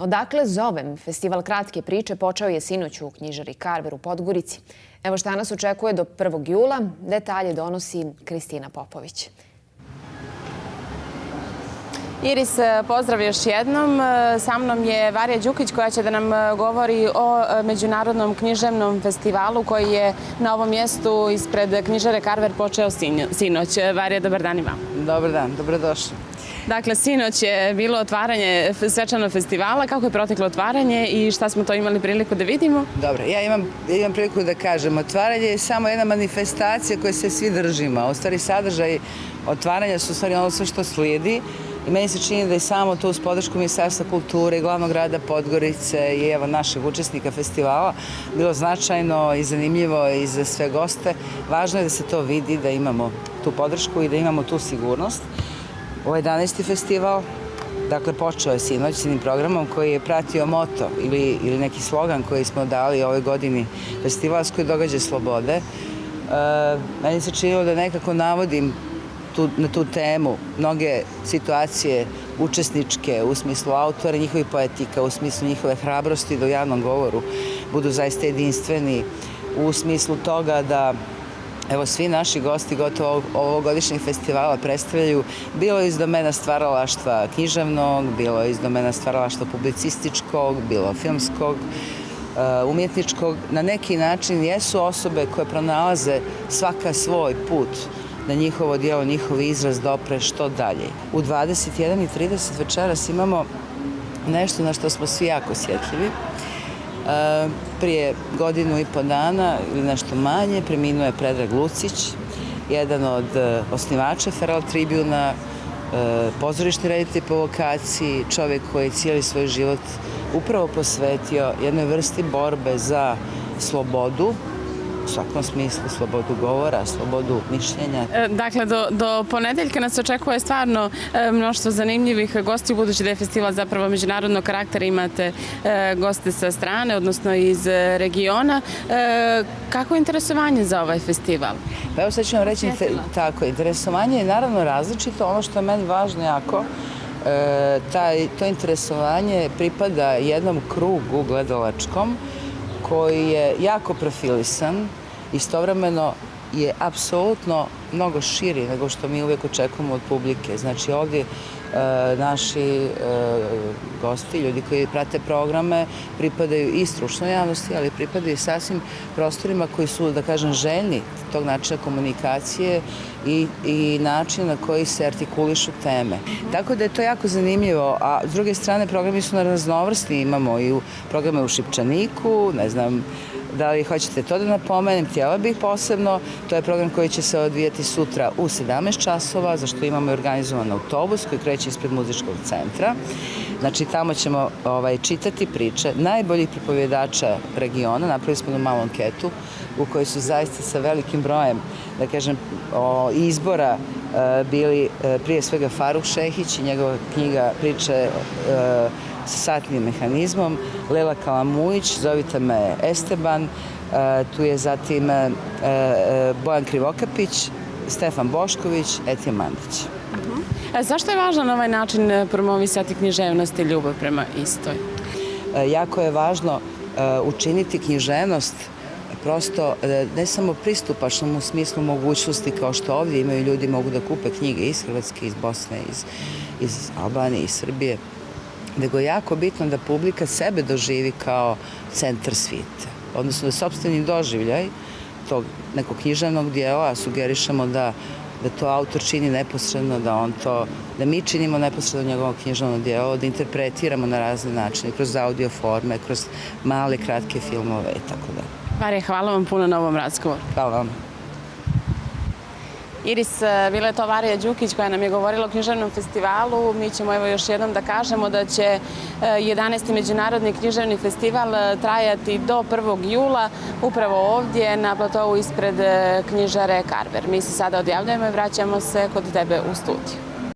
Odakle zovem? Festival kratke priče počeo je sinoć u knjižari Karver u Podgorici. Evo šta nas očekuje do 1. jula. Detalje donosi Kristina Popović. Iris, pozdrav još jednom. Sa mnom je Varija Đukić koja će da nam govori o Međunarodnom književnom festivalu koji je na ovom mjestu ispred knjižare Karver počeo sinoć. Varija, dobar dan i vam. Dobar dan, dobrodošli. Dakle, sinoć je bilo otvaranje svečanog festivala. Kako je proteklo otvaranje i šta smo to imali priliku da vidimo? Dobro, ja imam priliku da kažem. Otvaranje je samo jedna manifestacija koje se svi držimo. U stvari sadržaj otvaranja su u stvari ono sve što slijedi. I meni se čini da je samo to uz podršku Ministarstva kulture i glavnog grada Podgorice i evo našeg učesnika festivala bilo značajno i zanimljivo i za sve goste. Važno je da se to vidi, da imamo tu podršku i da imamo tu sigurnost. Ovo je 11. festival, dakle počeo je sinoć s jednim programom koji je pratio moto ili neki slogan koji smo dali ove godini festivalskoj događaj slobode. Meni se činilo da nekako navodim na tu temu mnoge situacije učesničke u smislu autora, njihovih poetika, u smislu njihove hrabrosti da u javnom govoru budu zaista jedinstveni, u smislu toga da evo, svi naši gosti gotovo ovogodišnjeg festivala predstavljaju bilo iz domena stvaralaštva književnog, bilo iz domena stvaralaštva publicističkog, bilo filmskog, umjetničkog. Na neki način jesu osobe koje pronalaze svaka svoj put da njihovo djelo, njihov izraz dopre što dalje. U 21:30 večeras imamo nešto na što smo svi jako osjetljivi. Prije 1,5 dana ili nešto manje preminuo je Predrag Lucić, jedan od osnivača Feral Tribuna, pozorišni reditelj po vokaciji, čovjek koji je cijeli svoj život upravo posvetio jednoj vrsti borbe za slobodu, u svakom smislu slobodu govora, slobodu mišljenja. Dakle, do ponedeljka nas očekuje stvarno mnoštvo zanimljivih gosti, budući da je festival zapravo međunarodnog karaktera, imate goste sa strane, odnosno iz regiona. Kako je interesovanje za ovaj festival? Pa evo sad ću vam reći tako, interesovanje je naravno različito, ono što je meni važno jako, to interesovanje pripada jednom krugu gledalačkom koji je jako profilisan, istovremeno je apsolutno mnogo širi nego što mi uvijek očekujemo od publike. Znači ovdje naši gosti, ljudi koji prate programe, pripadaju i stručnoj javnosti, ali pripadaju i sasvim prostorima koji su, da kažem, željni tog načina komunikacije i načina na koji se artikulišu teme. Tako da je to jako zanimljivo, a s druge strane programi su raznovrsni, imamo i programe u Šipčaniku, ne znam da li hoćete to da napomenem, htjela bih posebno. To je program koji će se odvijati sutra u 17 časova, za što imamo i organizovan autobus koji kreće ispred muzičkog centra. Znači, tamo ćemo čitati priče najboljih pripovjedača regiona. Napravili smo jednu malu anketu u kojoj su zaista sa velikim brojem, da kažem, izbora bili prije svega Faruk Šehić i njegova knjiga Priče sa satnim mehanizmom, Lela Kalamujić, Zovite me Esteban, tu je zatim Bojan Krivokapić, Stefan Bošković, Etija Mandić. Zašto je važan na ovaj način promovisati književnost i ljubav prema istoj? Jako je važno učiniti književnost prosto ne samo pristupačnom u smislu mogućnosti kao što ovdje imaju ljudi, mogu da kupe knjige iz Hrvatske, iz Bosne, iz Albanije, iz Srbije, nego je jako bitno da publika sebe doživi kao centar svijeta. Odnosno da sopstveni doživljaj tog nekog književnog dijela sugerišemo da to autor čini neposredno, da mi činimo neposredno njegovo književno dijelo, da interpretiramo na razne načine, kroz audio forme, kroz male, kratke filmove i tako da. Varija, hvala vam puno na ovom razgovoru. Hvala vam. Iris, bila je to Varija Đukić koja nam je govorila o književnom festivalu. Mi ćemo evo još jednom da kažemo da će 11. Međunarodni književni festival trajati do 1. jula upravo ovdje na platovu ispred knjižare Karver. Mi se sada odjavljujemo i vraćamo se kod tebe u studiju.